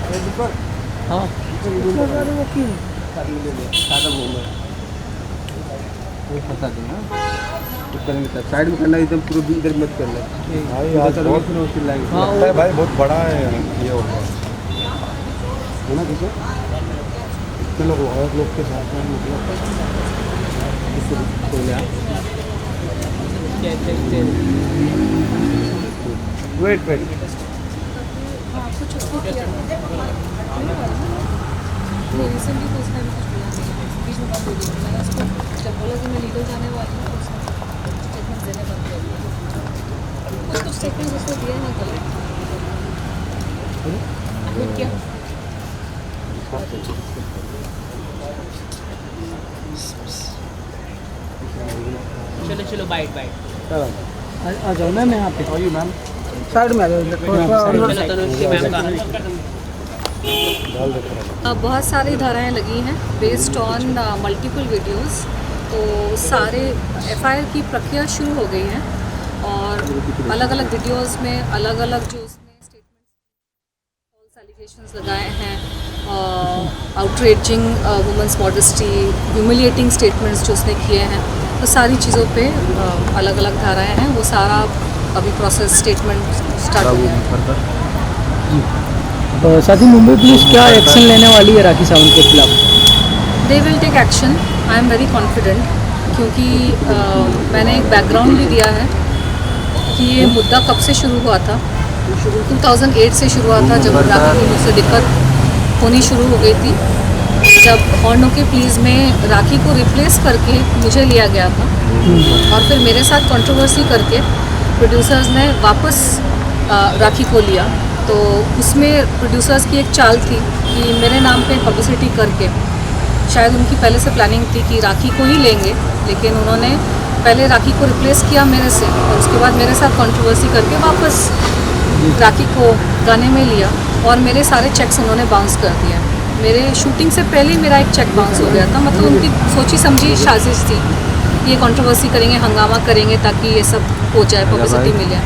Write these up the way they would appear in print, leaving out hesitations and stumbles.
हाँ साइड में करना, एकदम पूरा इधर मत करना भाई आज बहुत चिल्लाएंगे लगता है भाई, बहुत बड़ा है ये होगा है ना। किसे इतने लोग औरत लोग के साथ में मतलब वेट वेट रिसेंटली तो उसने भी कुछ बोला नहीं है, बीच में बंद हो गई। मैंने उसको जब बोला कि मैं लीगल जाने वाली हूँ, उसने स्टेटमेंट देने बंद कर दिया। कुछ स्टेटमेंट उसने दिया ना गलत क्या। चलो चलो बाइट बाइट आ जाओ मैम यहाँ पे। आइए मैम, साइड में आ जाओ। चलो तनुश्री मैम का बहुत सारी धाराएं लगी हैं बेस्ड ऑन मल्टीपल वीडियोस। तो सारे एफआईआर की प्रक्रिया शुरू हो गई है और अलग अलग वीडियोस में अलग अलग जो उसने स्टेटमेंट्स फॉल्स एलिगेशंस लगाए हैं, outraging women's modesty, humiliating statements जो उसने किए हैं, तो सारी चीज़ों पे अलग अलग धाराएं हैं। वो सारा अभी प्रोसेस स्टेटमेंट स्टार्ट हो गया है। साथ ही मुंबई पुलिस क्या एक्शन लेने वाली है राखी सावंत के खिलाफ? They will take action, I am very confident, क्योंकि मैंने एक बैकग्राउंड भी दिया है कि ये मुद्दा कब से शुरू हुआ था। 2008 से शुरू हुआ था, जब राखी की मुझसे दिक्कत होनी शुरू हो गई थी, जब हॉर्नो के प्लीज़ में राखी को रिप्लेस करके मुझे लिया गया था और फिर मेरे साथ कंट्रोवर्सी करके प्रोड्यूसर्स ने वापस राखी को लिया। तो उसमें प्रोड्यूसर्स की एक चाल थी कि मेरे नाम पे पब्लिसिटी करके, शायद उनकी पहले से प्लानिंग थी कि राखी को ही लेंगे, लेकिन उन्होंने पहले राखी को रिप्लेस किया मेरे से और उसके बाद मेरे साथ कंट्रोवर्सी करके वापस राखी को गाने में लिया और मेरे सारे चेक्स उन्होंने बाउंस कर दिया। मेरे शूटिंग से पहले ही मेरा एक चेक बाउंस हो गया था। मतलब उनकी सोची समझी साजिश थी, ये कंट्रोवर्सी करेंगे, हंगामा करेंगे ताकि ये सब हो जाए, पब्लिसिटी मिल जाए।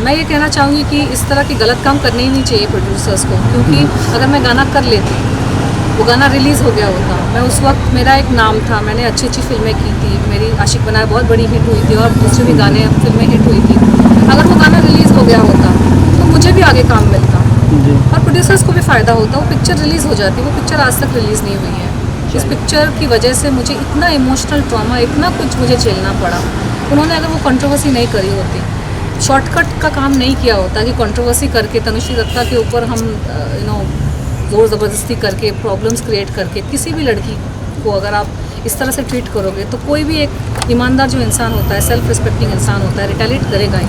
मैं ये कहना चाहूँगी कि इस तरह के गलत काम करने ही नहीं चाहिए प्रोड्यूसर्स को, क्योंकि अगर मैं गाना कर लेती, वो गाना रिलीज़ हो गया होता, मैं उस वक्त मेरा एक नाम था, मैंने अच्छी अच्छी फिल्में की थी, मेरी आशिक बनाया बहुत बड़ी हिट हुई थी और दूसरे भी गाने फिल्में हिट हुई थी। अगर वो गाना रिलीज़ हो गया होता तो मुझे भी आगे काम मिलता और प्रोड्यूसर्स को भी फ़ायदा होता। वो पिक्चर रिलीज़ हो जाती, वो पिक्चर आज तक रिलीज़ नहीं हुई है। इस पिक्चर की वजह से मुझे इतना इमोशनल ट्रॉमा, इतना कुछ मुझे झेलना पड़ा। उन्होंने अगर वो कंट्रोवर्सी नहीं करी होती, शॉर्टकट का काम नहीं किया होता कि कंट्रोवर्सी करके तनुश्री दत्ता के ऊपर हम ज़ोर ज़बरदस्ती करके प्रॉब्लम्स क्रिएट करके किसी भी लड़की को अगर आप इस तरह से ट्रीट करोगे, तो कोई भी एक ईमानदार जो इंसान होता है, सेल्फ रिस्पेक्टिंग इंसान होता है, रिटेलिएट करेगा ही।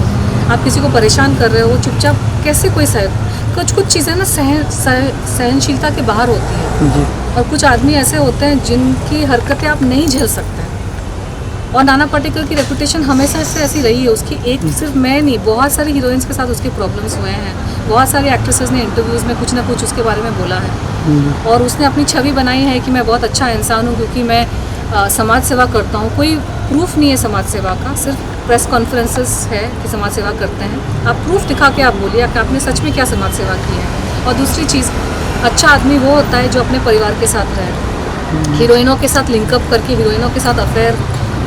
आप किसी को परेशान कर रहे हो, वो चुपचाप कैसे कोई कुछ चीज़ें ना सहनशीलता के बाहर होती हैं और कुछ आदमी ऐसे होते हैं जिनकी हरकतें आप नहीं झेल सकते। और नाना पाटेकर की रेपुटेशन हमेशा से ऐसी रही है। उसकी एक सिर्फ मैं नहीं, बहुत सारी हीरोइंस के साथ उसके प्रॉब्लम्स हुए हैं। बहुत सारी एक्ट्रेसेस ने इंटरव्यूज़ में कुछ ना कुछ उसके बारे में बोला है और उसने अपनी छवि बनाई है कि मैं बहुत अच्छा इंसान हूँ क्योंकि मैं समाज सेवा करता हूँ। कोई प्रूफ नहीं है समाज सेवा का, सिर्फ प्रेस कॉन्फ्रेंसेस है कि समाज सेवा करते हैं। आप प्रूफ दिखा के आप बोलिए कि आपने सच में क्या समाज सेवा की है। और दूसरी चीज़, अच्छा आदमी वो होता है जो अपने परिवार के साथ रहे। हीरोइनों के साथ लिंकअप करके हीरोइनों के साथ अफेयर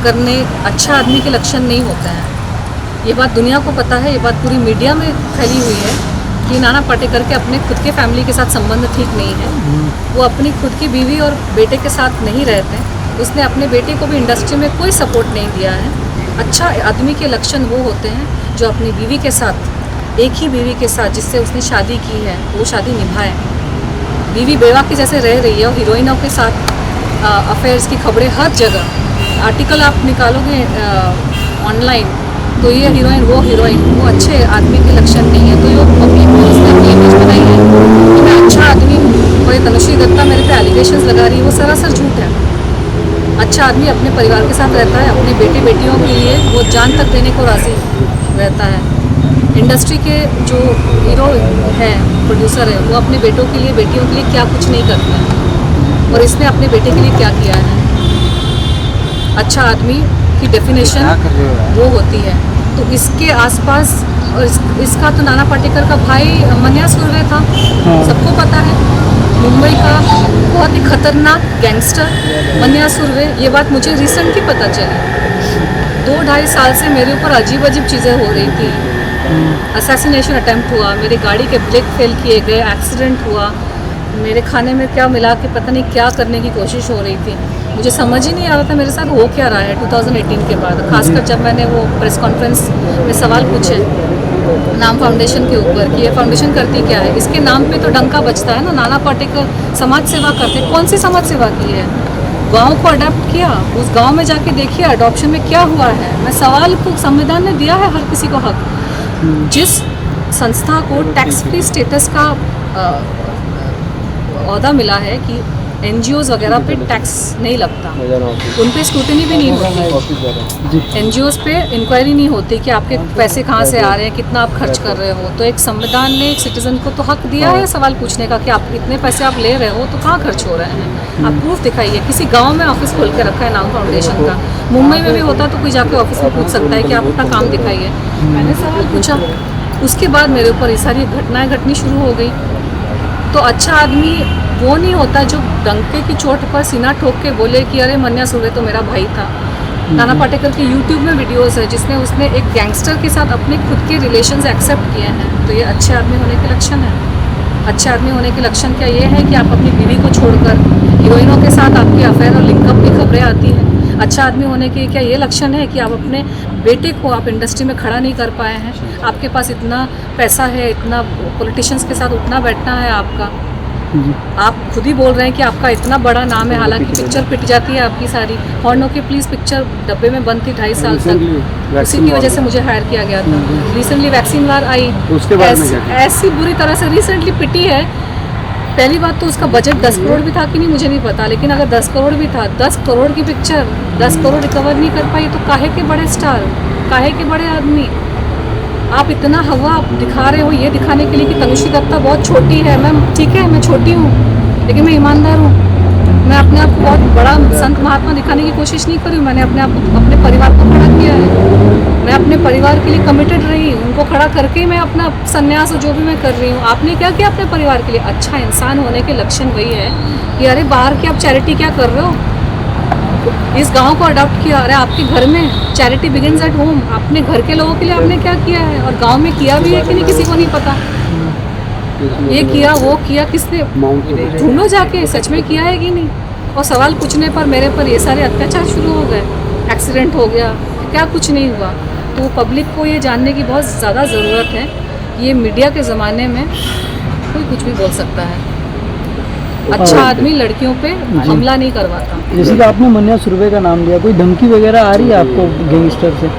करने अच्छा आदमी के लक्षण नहीं होते हैं। ये बात दुनिया को पता है, ये बात पूरी मीडिया में फैली हुई है कि नाना पाटेकर के अपने खुद के फैमिली के साथ संबंध ठीक नहीं है। वो अपनी खुद की बीवी और बेटे के साथ नहीं रहते। उसने अपने बेटे को भी इंडस्ट्री में कोई सपोर्ट नहीं दिया है। अच्छा आदमी के लक्षण वो होते हैं जो अपनी बीवी के साथ, एक ही बीवी के साथ जिससे उसने शादी की है, वो शादी निभाए। बीवी बेवा की जैसे रह रही है और हीरोइनों के साथ अफेयर्स की खबरें हर जगह, आर्टिकल आप निकालोगे ऑनलाइन तो ये हीरोइन वो हीरोइन, वो अच्छे आदमी के लक्षण नहीं है। तो ये पब्लिक में उसने अपनी इमेज बनाई है कि मैं अच्छा आदमी हूँ और ये तनुश्री दत्ता मेरे पे एलिगेशंस लगा रही है, वो सरासर झूठ है। अच्छा आदमी अपने परिवार के साथ रहता है, अपने बेटे बेटियों के लिए वो जान तक देने को राज़ी रहता है। इंडस्ट्री के जो हीरो हैं, प्रोड्यूसर है, वो अपने बेटों के लिए, बेटियों के लिए क्या कुछ नहीं करते हैं और इसने अपने बेटे के लिए क्या किया है। अच्छा आदमी की डेफिनेशन वो होती है। तो इसके आसपास और इसका तो नाना पाटेकर का भाई मन्या सुर्वे था, सबको पता है। मुंबई का बहुत ही खतरनाक गैंगस्टर मन्या सुर्वे, ये बात मुझे रिसेंटली पता चली। 2-2.5 साल से मेरे ऊपर अजीब अजीब चीज़ें हो रही थी। असैसिनेशन अटेम्प्ट हुआ, मेरी गाड़ी के ब्रेक फेल किए गए, एक्सीडेंट हुआ, मेरे खाने में क्या मिला के पता नहीं क्या करने की कोशिश हो रही थी। मुझे समझ ही नहीं आ रहा था मेरे साथ हो क्या रहा है 2018 के बाद, खासकर जब मैंने वो प्रेस कॉन्फ्रेंस में सवाल पूछे नाम फाउंडेशन के ऊपर कि ये फाउंडेशन करती क्या है। इसके नाम पे तो डंका बजता है ना, नाना पाटेकर समाज सेवा करते। कौन सी समाज सेवा की है? गांव को अडॉप्ट किया, उस गांव में जाके देखिए अडॉप्शन में क्या हुआ है। मैं सवाल को संविधान ने दिया है हर किसी को हक। जिस संस्था को टैक्स फ्री स्टेटस का ओहदा मिला है कि NGOs वगैरह पे टैक्स नहीं लगता, उन पे स्क्रूटनी भी नहीं होती, NGOs पे इंक्वायरी नहीं होती कि आपके पैसे कहाँ से आ रहे हैं, कितना आप खर्च कर रहे हो। तो एक संविधान ने एक सिटीजन को तो हक दिया है सवाल पूछने का कि आप इतने पैसे आप ले रहे हो तो कहाँ खर्च हो रहे हैं, आप प्रूफ दिखाइए। किसी गाँव में ऑफिस खोल के रखा है नाम फाउंडेशन का, मुंबई में भी होता तो कोई जाके ऑफिस में पूछ सकता है कि आप अपना काम दिखाइए। मैंने सवाल पूछा, उसके बाद मेरे ऊपर ये सारी घटनाएँ घटनी शुरू हो गई। तो अच्छा आदमी वो नहीं होता जो डंके की चोट पर सीना ठोक के बोले कि अरे मन्या सुर्वे तो मेरा भाई था। नाना पाटेकर के यूट्यूब में वीडियोस है जिसमें उसने एक गैंगस्टर के साथ अपने खुद के रिलेशंस एक्सेप्ट किए हैं। तो ये अच्छे आदमी होने के लक्षण है। अच्छे आदमी होने के लक्षण क्या ये है कि आप अपनी बीवी को छोड़कर हीरोइनों के साथ आपकी अफेयर और लिंकअप की खबरें आती हैं। अच्छा आदमी होने के क्या ये लक्षण है कि आप अपने बेटे को आप इंडस्ट्री में खड़ा नहीं कर पाए हैं, आपके पास इतना पैसा है, इतना पॉलिटिशियंस के साथ उठना बैठना है आपका, आप खुद ही बोल रहे हैं कि आपका इतना बड़ा नाम है, हालांकि पिक्चर पिट जाती है आपकी सारी। हॉर्न के प्लीज़ पिक्चर डब्बे में बंद थी 2.5 साल तक, उसी की वजह से मुझे हायर किया गया था। रिसेंटली वैक्सीन वार आई, ऐसी बुरी तरह से रिसेंटली पिटी है। पहली बात तो उसका बजट 10 करोड़ भी था कि नहीं मुझे नहीं पता, लेकिन अगर 10 करोड़ भी था, 10 करोड़ की पिक्चर 10 करोड़ रिकवर नहीं कर पाई तो काहे के बड़े स्टार, काहे के बड़े आदमी। आप इतना हवा दिखा रहे हो ये दिखाने के लिए कि तनुश्री दत्ता बहुत छोटी है। मैं ठीक है, मैं छोटी हूँ लेकिन मैं ईमानदार हूँ। मैं अपने आप को बहुत बड़ा संत महात्मा दिखाने की कोशिश नहीं करी। मैंने अपने आप को, अपने परिवार को खड़ा किया है। मैं अपने परिवार के लिए कमिटेड रही, उनको खड़ा करके ही मैं अपना संन्यास जो भी मैं कर रही हूँ। आपने क्या किया अपने परिवार के लिए? अच्छा इंसान होने के लक्षण वही है कि अरे बाहर की आप चैरिटी क्या कर रहे हो, इस गांव को अडॉप्ट किया। अरे आपके घर में चैरिटी बिगिंस एट होम। अपने घर के लोगों के लिए आपने क्या किया है और गांव में किया भी है कि नहीं किसी को नहीं पता। ये किया वो किया, किसने? ढूंढो जाके सच में किया है कि नहीं। और सवाल पूछने पर मेरे पर ये सारे अत्याचार शुरू हो गए, एक्सीडेंट हो गया, क्या कुछ नहीं हुआ। तो पब्लिक को ये जानने की बहुत ज़्यादा ज़रूरत है। ये मीडिया के ज़माने में कोई कुछ भी बोल सकता है। अच्छा आदमी लड़कियों पे हमला नहीं करवाता। जैसे कि आपने मन्या सुर्वे का नाम लिया, कोई धमकी वगैरह आ रही है आपको गैंगस्टर से?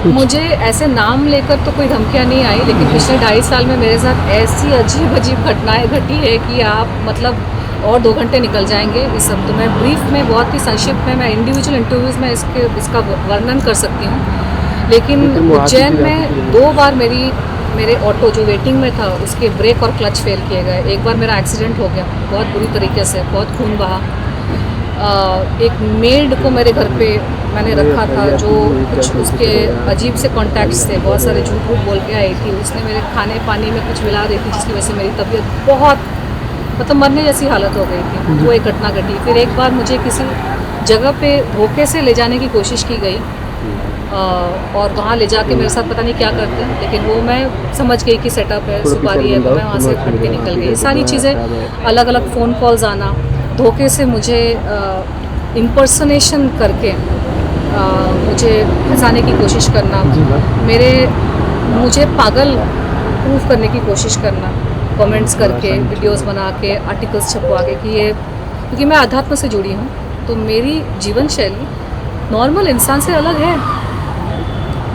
मुझे ऐसे नाम लेकर तो कोई धमकियाँ नहीं आई, लेकिन पिछले 2.5 साल में मेरे साथ ऐसी अजीब अजीब घटनाएं घटी है कि आप मतलब और 2 घंटे निकल जाएंगे इस सब। तो मैं ब्रीफ में बहुत ही संक्षिप्त में मैं इंडिविजुअल इंटरव्यूज़ में इसका वर्णन कर सकती हूँ। लेकिन उज्जैन में 2 बार मेरे ऑटो जो वेटिंग में था उसके ब्रेक और क्लच फेल किए गए। एक बार मेरा एक्सीडेंट हो गया बहुत बुरी तरीके से, बहुत खून बहा। एक मेड को मेरे घर पे मैंने रखा था जो कुछ उसके अजीब से कॉन्टैक्ट्स थे, बहुत सारे झूठ वूठ बोल के आई थी। उसने मेरे खाने पानी में कुछ मिला दी थी जिसकी वजह से मेरी तबीयत बहुत मतलब मरने जैसी हालत हो गई थी। वो एक घटना घटी। फिर एक बार मुझे किसी जगह पे धोखे से ले जाने की कोशिश की गई और वहाँ ले जाके मेरे साथ पता नहीं क्या करते हैं, लेकिन वो मैं समझ गई कि सेटअप है, सुपारी है, तो मैं वहाँ से हट के निकल गई। सारी चीज़ें अलग अलग फ़ोन कॉल्स आना, धोखे से मुझे इम्पर्सनेशन करके मुझे फंसाने की कोशिश करना, मुझे पागल प्रूफ करने की कोशिश करना, कमेंट्स करके, वीडियोस बना के, आर्टिकल्स छपवा के कि ये, क्योंकि मैं अध्यात्म से जुड़ी हूँ तो मेरी जीवन शैली नॉर्मल इंसान से अलग है।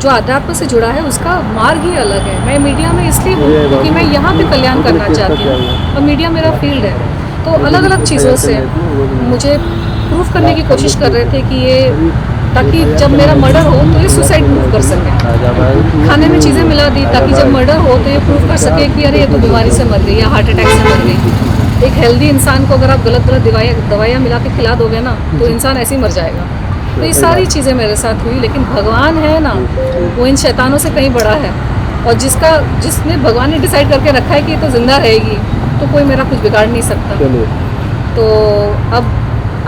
जो अध्यात्म से जुड़ा है उसका मार्ग ही अलग है। मैं मीडिया में इसलिए हूँ क्योंकि मैं यहाँ पे कल्याण करना चाहती हूँ और मीडिया मेरा फील्ड है। तो अलग अलग चीज़ों से मुझे प्रूफ करने की कोशिश कर रहे थे कि ये, ताकि जब मेरा मर्डर हो तो ये सुसाइड प्रूफ कर सके। खाने में चीज़ें मिला दी ताकि जब मर्डर हो तो ये प्रूफ कर सके कि अरे ये तो बीमारी से मर गई या हार्ट अटैक से मर गई। एक हेल्दी इंसान को अगर आप गलत दवाइयाँ मिला के खिला दोगे ना तो इंसान ऐसे ही मर जाएगा। तो ये सारी चीज़ें मेरे साथ हुई, लेकिन भगवान है ना, वो इन शैतानों से कहीं बड़ा है। और जिसने भगवान ने डिसाइड करके रखा है कि ये तो जिंदा रहेगी, तो कोई मेरा कुछ बिगाड़ नहीं सकता। तो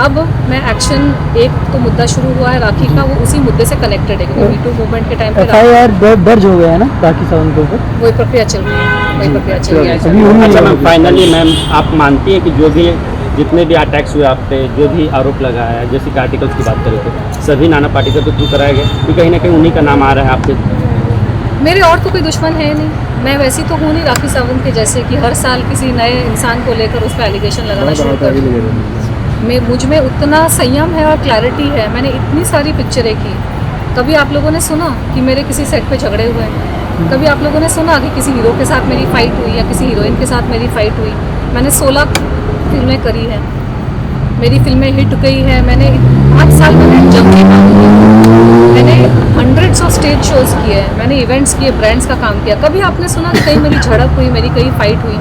अब मैं एक्शन, एक तो मुद्दा शुरू हुआ है राखी का, वो उसी मुद्दे से कनेक्टेड है क्योंकि मीटू मूवमेंट के टाइम पे FIR दर्ज हो गया है ना राखी सावंत के ऊपर? वही प्रक्रिया चल रही है, वही प्रक्रिया चल रही है। अच्छा मैम, फाइनली मैम आप मानती हैं कि जो भी जितने भी अटैक्स हुए आप पे, जो भी आरोप लगाया है, जैसे कि आर्टिकल्स की बात करें तो सभी नाना पाटेकर के थ्रू कराया गया, क्योंकि कहीं ना कहीं उन्हीं का नाम आ रहा है आपके? मेरे और तो कोई दुश्मन है नहीं, मैं वैसी तो हूँ नहीं राखी सावंत के जैसे कि हर साल किसी नए इंसान को लेकर उस पर एलिगेशन लगाना शुरू कर दूँ। मुझ में उतना संयम है और क्लैरिटी है। मैंने इतनी सारी पिक्चरें की। कभी आप लोगों ने सुना कि मेरे किसी सेट पे झगड़े हुए हैं? कभी आप लोगों ने सुना कि किसी हीरो के साथ मेरी फाइट हुई या किसी हीरोइन के साथ मेरी फाइट हुई? मैंने 16 फिल्में करी हैं, मेरी फिल्में हिट गई है। मैंने 8 साल में जब की काम की, मैंने हंड्रेड्स ऑफ स्टेज शोज़ किए हैं, मैंने इवेंट्स किए, ब्रांड्स का काम किया। कभी आपने सुना कि कहीं मेरी झड़प हुई, मेरी कहीं फाइट हुई?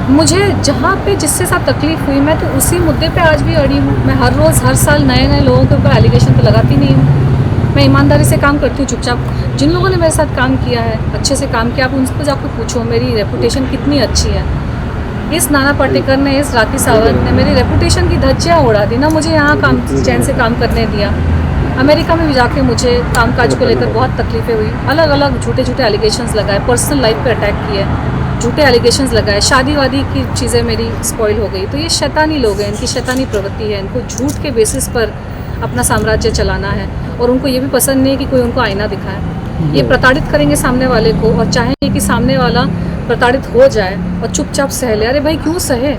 मुझे जहाँ पे जिससे साथ तकलीफ हुई, मैं तो उसी मुद्दे पे आज भी अड़ी हूँ। मैं हर रोज़ हर साल नए नए लोगों के ऊपर एलिगेशन तो लगाती नहीं हूँ। मैं ईमानदारी से काम करती हूँ चुपचाप। जिन लोगों ने मेरे साथ काम किया है, अच्छे से काम किया, आप उनसे जाकर पूछो मेरी रेपुटेशन कितनी अच्छी है। इस नाना पाटेकर ने, इस राखी सावंत ने मेरी रेपुटेशन की धज्जियाँ उड़ा दी ना। मुझे यहाँ काम चैन से काम करने दिया। अमेरिका में भी जाके मुझे कामकाज को लेकर बहुत तकलीफें हुई। अलग अलग झूठे झूठे एलिगेशंस लगाए, पर्सनल लाइफ पे अटैक किए, झूठे एलिगेशंस लगाए, शादी वादी की चीज़ें मेरी स्पॉइल हो गई। तो ये शैतानी लोग हैं, इनकी शैतानी प्रवृत्ति है। इनको झूठ के बेसिस पर अपना साम्राज्य चलाना है और उनको ये भी पसंद नहीं है कि कोई उनको आईना दिखाए। ये प्रताड़ित करेंगे सामने वाले को और चाहेंगे कि सामने वाला प्रताड़ित हो जाए और चुपचाप सह ले। अरे भाई क्यों सहे?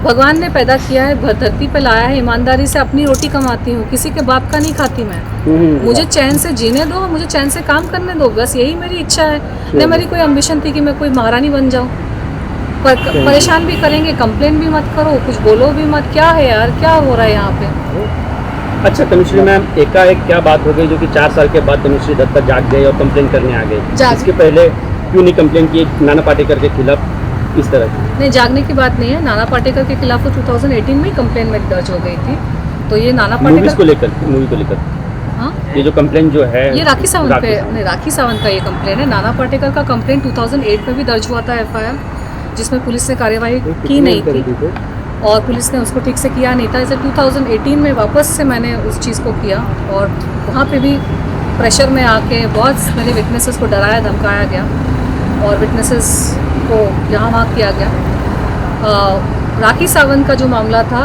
भगवान ने पैदा किया है, धरती पे लाया है, ईमानदारी से अपनी रोटी कमाती हूँ, किसी के बाप का नहीं खाती मैं। मुझे चैन से जीने दो, मुझे चैन से काम करने दो, बस यही मेरी इच्छा है। न मेरी कोई एम्बिशन थी कि मैं कोई महारानी बन जाऊँ। परेशान भी करेंगे, कंप्लेन भी मत करो, कुछ बोलो भी मत। क्या है यार, क्या हो रहा है यहाँ पे? अच्छा तनुश्री मैम, एकाएक क्या बात हो गई जो कि 4 साल के बाद तनुश्री दत्ता जाग गई और कंप्लेन करने आ गई? इसके पहले क्यों नहीं कंप्लेन की नाना पाटेकर के खिलाफ इस तरह की? नहीं, जागने की बात नहीं है। नाना पाटेकर के खिलाफ तो 2018 में ही कंप्लेन में दर्ज हो गई थी। तो ये नाना पाटेकर को लेकर, मूवी को लेकर, हाँ, ये जो कंप्लेन जो है ये राखी सावंत पे नहीं, राखी सावंत का ये कंप्लेन है। नाना पाटेकर का कंप्लेन 2008 में भी दर्ज हुआ था FIR, जिसमें पुलिस ने कार्यवाही की नहीं थी और पुलिस ने उसको ठीक से किया नहीं था। इसे 2018 में वापस से मैंने उस चीज़ को किया और वहाँ पे भी प्रेशर में आके बहुत मेरे विटनेसेस को डराया धमकाया गया और विटनेसेस को यहाँ वहाँ किया गया। राखी सावंत का जो मामला था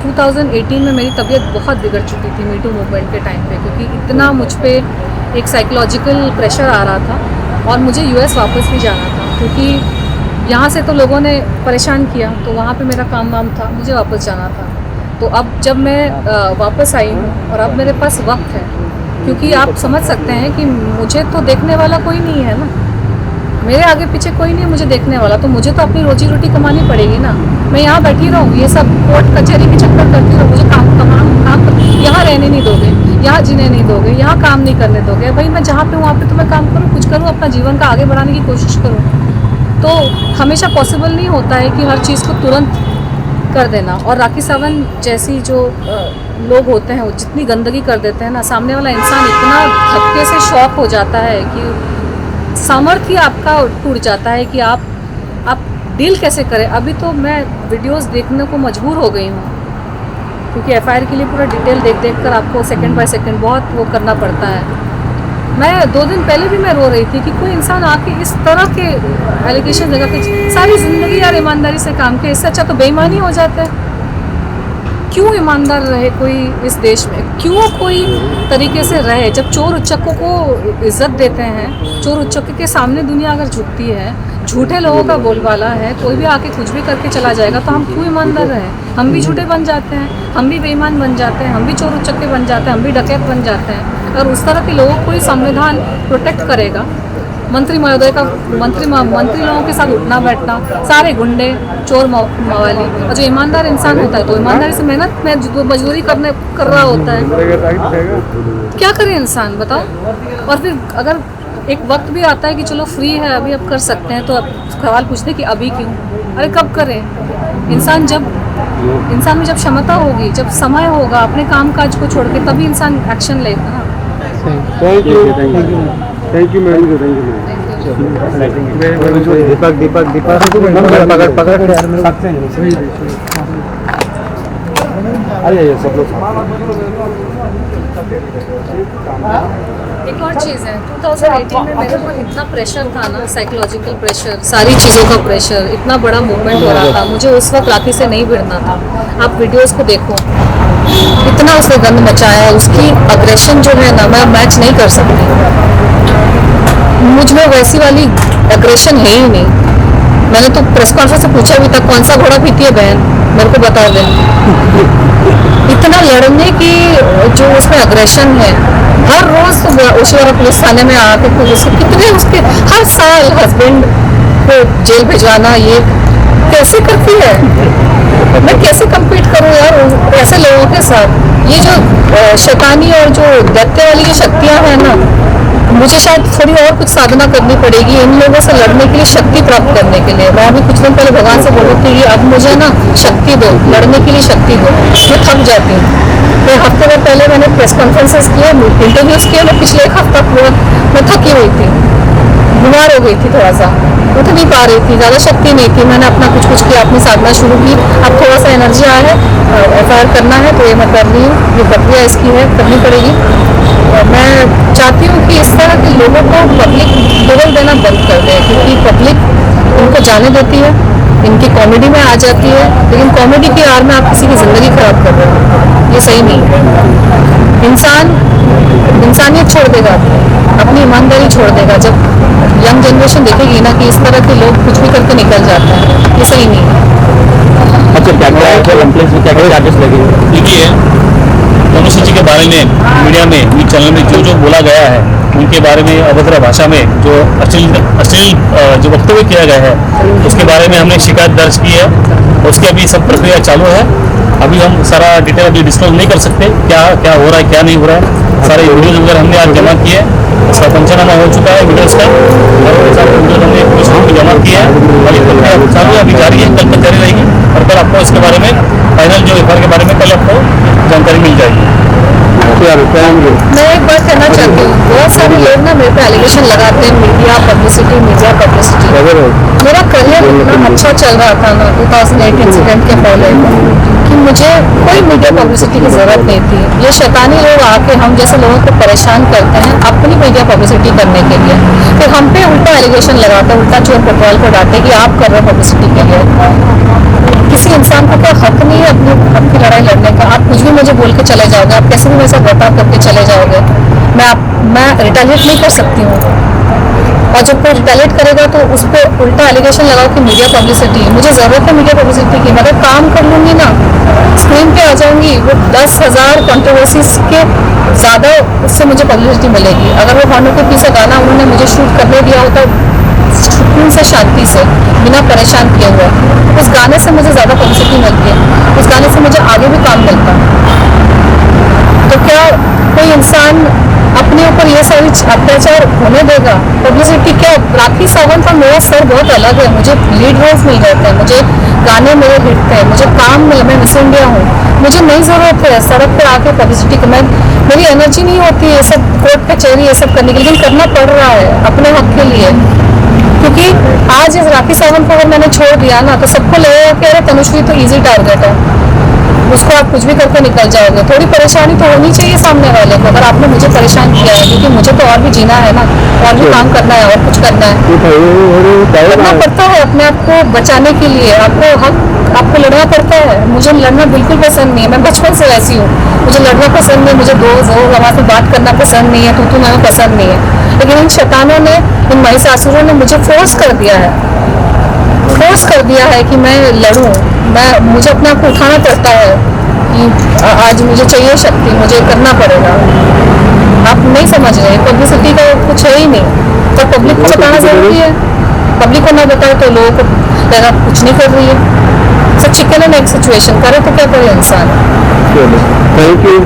2018 में मेरी तबीयत बहुत बिगड़ चुकी थी मीटू मूवमेंट के टाइम पे, क्योंकि इतना मुझ पे एक साइकोलॉजिकल प्रेशर आ रहा था और मुझे US वापस भी जाना था, क्योंकि यहाँ से तो लोगों ने परेशान किया, तो वहाँ पे मेरा काम वाम था, मुझे वापस जाना था। तो अब जब मैं वापस आई हूँ और अब मेरे पास वक्त है, क्योंकि आप समझ सकते हैं कि मुझे तो देखने वाला कोई नहीं है ना, मेरे आगे पीछे कोई नहीं है मुझे देखने वाला, तो मुझे तो अपनी रोजी रोटी कमानी पड़ेगी ना। मैं यहाँ बैठी रहूँ, ये सब कोर्ट कचहरी के चक्कर करती रहूँ, मुझे काम यहाँ रहने नहीं दोगे, यहाँ जीने नहीं दोगे, यहाँ काम नहीं करने दोगे। भाई मैं जहाँ पे हूँ वहाँ पे तो मैं काम करूँ, कुछ करूँ, अपना जीवन का आगे बढ़ाने की कोशिश करूँ। तो हमेशा पॉसिबल नहीं होता है कि हर चीज़ को तुरंत कर देना। और राखी सावंत जैसी जो लोग होते हैं वो जितनी गंदगी कर देते हैं ना, सामने वाला इंसान इतना धक्के से शॉक हो जाता है कि सामर्थ्य आपका टूट जाता है कि आप डील कैसे करें। अभी तो मैं वीडियोस देखने को मजबूर हो गई हूँ, क्योंकि FIR के लिए पूरा डिटेल देख कर आपको सेकंड बाय सेकंड बहुत वो करना पड़ता है। मैं 2 दिन पहले भी मैं रो रही थी कि कोई इंसान आके इस तरह के एलिगेशन लगा के सारी ज़िंदगी यार ईमानदारी से काम किया, इससे अच्छा तो बेईमानी हो जाता है। क्यों ईमानदार रहे कोई इस देश में? क्यों कोई तरीके से रहे? जब चोर उच्चकों को इज्जत देते हैं, चोर उच्चकों के सामने दुनिया अगर झुकती है, झूठे लोगों का बोलबाला है, कोई भी आके कुछ भी करके चला जाएगा, तो हम क्यों ईमानदार रहे? हम भी झूठे बन जाते हैं, हम भी बेईमान बन जाते हैं, हम भी चोर उच्चके बन जाते हैं, हम भी डकैत बन जाते हैं। और उस तरह के लोगों को ही संविधान प्रोटेक्ट करेगा। मंत्री महोदय का मंत्री लोगों के साथ उठना बैठना, सारे गुंडे चोर मवाली, और जो ईमानदार इंसान होता है तो ईमानदारी से मेहनत में मजदूरी कर रहा होता है। क्या करे इंसान बताओ? और फिर अगर एक वक्त भी आता है कि चलो फ्री है अभी अब कर सकते हैं, तो अब सवाल पूछते कि अभी क्यों? अरे कब करें? इंसान में जब क्षमता होगी, जब समय होगा अपने काम काज को छोड़ के, तभी इंसान एक्शन लेगा ना। Thank you ma'am. Thank you. Deepak Deepak Deepak पकड़ पकड़ अरे सब लोग एक और चीज़ है 2018 में मेरे ऊपर इतना प्रेशर था ना, साइकोलॉजिकल प्रेशर, सारी चीज़ों का प्रेशर, इतना बड़ा मूवमेंट हो रहा था, मुझे उस वक्त राखी से नहीं भिड़ना था। आप वीडियोस को देखो, इतना उसने गंद मचाया, उसकी अग्रेशन जो है ना, मैं मैच नहीं कर सकती। मुझ में वैसी वाली अग्रेशन है ही नहीं। मैंने तो प्रेस कॉन्फ्रेंस से पूछा भी था, कौन सा घोड़ा पीती है बहन, मेरे को बता दे। इतना लड़ने की जो उसमें अग्रेशन है, हर रोज ओशिवारा पुलिस थाने में आके पुलिस कितने उसके हर साल हस्बैंड को जेल भिजवाना, ये कैसे करती है? मैं कैसे कम्पीट करूं यार ऐसे लोगों के साथ? ये जो शैतानी और जो दैत्य वाली जो शक्तियां हैं ना, मुझे शायद थोड़ी और कुछ साधना करनी पड़ेगी इन लोगों से लड़ने के लिए, शक्ति प्राप्त करने के लिए। मैं अभी कुछ दिन पहले भगवान से बोली थी कि अब मुझे ना शक्ति दो, लड़ने के लिए शक्ति दो, मैं थक जाती हूँ। तो हफ्ते भर पहले मैंने प्रेस कॉन्फ्रेंसेस किए, इंटरव्यूज किए, मैं पिछले एक हफ्ता पूरा मैं थकी हुई थी, बीमार हो गई थी, थोड़ा सा उठ नहीं पा रही थी, ज़्यादा शक्ति नहीं थी। मैंने अपना कुछ किया, अपनी साधना शुरू की, अब थोड़ा सा एनर्जी आया है, FIR करना है तो ये मैं कर रही हूँ, ये प्रक्रिया इसकी है, करनी पड़ेगी। मैं चाहती हूँ कि इस तरह के लोगों को पब्लिक लेवल देना बंद कर दे, क्योंकि पब्लिक उनको जाने देती है, इनकी कॉमेडी में आ जाती है, लेकिन कॉमेडी की आड़ में आप किसी की ज़िंदगी खराब कर रहे हो, ये सही नहीं है। इंसान इंसानियत छोड़ देगा, अपनी ईमानदारी छोड़ देगा जब यंग जनरेशन देखेगी ना कि इस तरह के लोग कुछ भी करके निकल जाते हैं, ये सही नहीं है। अच्छा, क्या क्या कंप्लेंट्स में क्या क्या चार्जेस लगेंगे? देखिए, अनुसूची के बारे में मीडिया में, न्यूज चैनल में जो जो बोला गया है, उनके बारे में अभद्र भाषा में जो अश्लील जो वक्तव्य किया गया है, उसके बारे में हमने शिकायत दर्ज की है। उसकी अभी सब प्रक्रिया चालू है। अभी हम सारा डिटेल अभी डिस्क्लोज नहीं कर सकते, क्या क्या हो रहा है क्या नहीं हो रहा है। सारे वीडियोज वगैरह हमने आज जमा किए, इसका पंचनामा हो चुका है वीडियोज का, और सारे वीडियोज हमने पुलिस को जमा किया है। अभी प्रक्रिया चालू है, अभी जारी है, कल तक जारी रहेगी, और कल आपको इसके बारे में फाइनल जो FIR के बारे में कल आपको जानकारी मिल जाएगी। मैं एक बात कहना चाहती हूँ, बहुत सारे लोग ना मेरे पे एलिगेशन लगाते हैं, मीडिया पब्लिसिटी। मेरा करियर इतना अच्छा चल रहा था ना 2008 इंसिडेंट के पहले कि मुझे कोई मीडिया पब्लिसिटी की जरूरत नहीं थी। ये शैतानी लोग आके हम जैसे लोगों को परेशान करते हैं अपनी मीडिया पब्लिसिटी करने के लिए, फिर हम पे उल्टा एलिगेशन लगाते हैं, उल्टा चोर पेट्रोल को डांटे कि आप कर रहे हो पब्लिसिटी के लिए। किसी इंसान को क्या हक नहीं है अपनी हक की लड़ाई लड़ने का? आप कुछ भी मुझे बोल के चले जाओगे, आप कैसे भी मेरे साथ बर्ताव करके चले जाओगे, मैं रिटेलिएट नहीं कर सकती हूँ। और जब कोई रिटेलिएट करेगा तो उस पर उल्टा एलिगेशन लगाओ कि मीडिया पब्लिसिटी। मुझे ज़रूरत है मीडिया पब्लिसिटी की, मैं काम कर लूँगी ना, स्क्रीन पे आ जाऊँगी, वो 10,000 कंट्रोवर्सीज के ज़्यादा उससे मुझे पब्लिसिटी मिलेगी। अगर वो भानु के पीछे गाना उन्होंने मुझे शूट करने दिया होता सुकून से, शांति से, बिना परेशान किए हुए, उस गाने से मुझे ज़्यादा पब्लिसिटी मिलती है, उस गाने से मुझे आगे भी काम मिलता। तो क्या कोई इंसान अपने ऊपर ये सारी अत्याचार होने देगा? पब्लिसिटी क्या? राखी सावंत और मेरा सर बहुत अलग है, मुझे लीड रोल्स मिल जाते हैं, मुझे गाने मेरे हिट हैं, मुझे काम मिला, मैं मिस इंडिया हूँ, मुझे नहीं ज़रूरत है सड़क पर आके पब्लिसिटी की। मेरी एनर्जी नहीं होती है ये सब कोर्ट कचहरी ये सब करने के लिए, लेकिन करना पड़ रहा है अपने हक के लिए। क्योंकि आज इस राखी सावंत को अगर मैंने छोड़ दिया ना तो सबको लगेगा कि अरे तनुश्री तो इजी टारगेट है, उसको आप कुछ भी करके निकल जाओगे। थोड़ी परेशानी तो होनी चाहिए सामने वाले को। अगर आपने मुझे परेशान किया है, क्योंकि मुझे तो और भी जीना है ना, और भी काम करना है, और कुछ करना है, करना पड़ता है अपने आप को बचाने के लिए। आपको लड़ना पड़ता है। मुझे लड़ना बिल्कुल पसंद नहीं है, मैं बचपन से ऐसी हूँ, मुझे लड़ना पसंद नहीं, मुझे दोस्त आवाज़ में बात करना पसंद नहीं है, तू मैं पसंद नहीं है। लेकिन इन शैतानों ने, इन महिषासुरों ने मुझे फोर्स कर दिया है कि मैं लड़ूं। मुझे अपने आप को उठाना पड़ता है कि आज मुझे चाहिए शक्ति, मुझे करना पड़ेगा। आप नहीं समझ रहे, पब्लिसिटी का कुछ है ही नहीं, तो पब्लिक को बताना जरूरी है। पब्लिक को ना बताए तो लोगों को लगा कुछ नहीं कर रही है। So chicken and egg situation करे तो क्या करे इंसान। Thank you.